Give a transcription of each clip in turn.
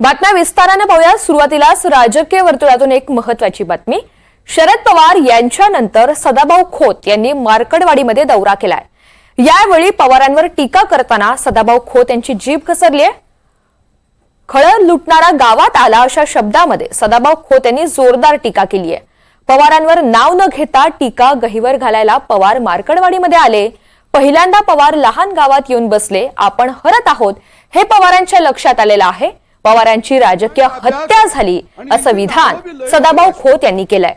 बातम्या विस्ताराने पाहूया। सुरुवातीलाच राजकीय वर्तुळातून एक महत्त्वाची बातमी। शरद पवार यांच्यानंतर सदाभाऊ खोत यांनी मार्कडवाडीमध्ये दौरा केलाय। यावेळी पवारांवर टीका करताना सदाभाऊ खोत यांची जीभ घसरली आहे। खळं लुटणारा गावात आला अशा शब्दामध्ये सदाभाऊ खोत यांनी जोरदार टीका केली आहे। पवारांवर नाव न घेता टीका गहिवर घालायला पवार मार्कडवाडीमध्ये आले। पहिल्यांदा पवार लहान गावात येऊन बसले। आपण हरत आहोत हे पवारांच्या लक्षात आलेलं आहे। पवारांची राजकीय हत्या झाली असं विधान सदाभाऊ खोत यांनी केलंय।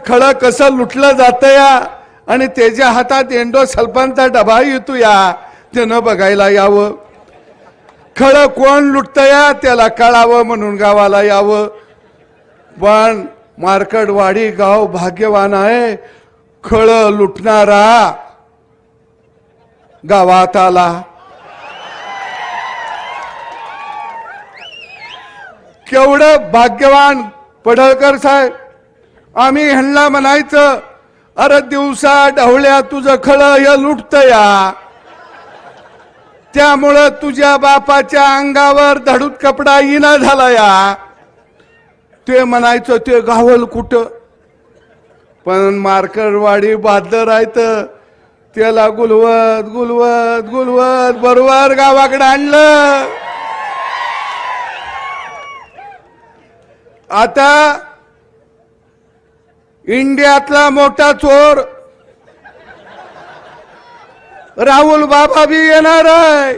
खळं कसं लुटलं जातं या आणि त्याच्या हातात एंडो सल्फानचा डबा येतो या त्यानं बघायला यावं। खळं कोण लुटतया त्याला कळावं म्हणून गावाला यावं। पण मार्कडवाडी गाव भाग्यवान आहे, खळं लुटणारा गावात आला। केवढं भाग्यवान पडळकर साहेब। आम्ही ह्यांना म्हणायचं, अरे दिवसा ढवळ्या तुझं खळं हे लुटतया, त्यामुळं तुझ्या बापाच्या अंगावर धडूत कपडा येणा झाला या। ते म्हणायचं ते गावल कुठं, पण मार्कडवाडी बादर आहेत त्याला गुलवत गुलवत गुलवत बरोबर गावाकडे आणलं। आता इंडियातला मोठा चोर राहुल बाबा भी येणार आहे,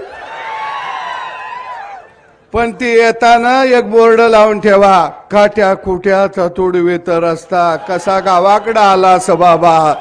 पण ती येताना एक बोर्ड लावून ठेवा, काट्या कुट्याचा तुडवीत रस्ता कसा गावाकडे आला स बाबा।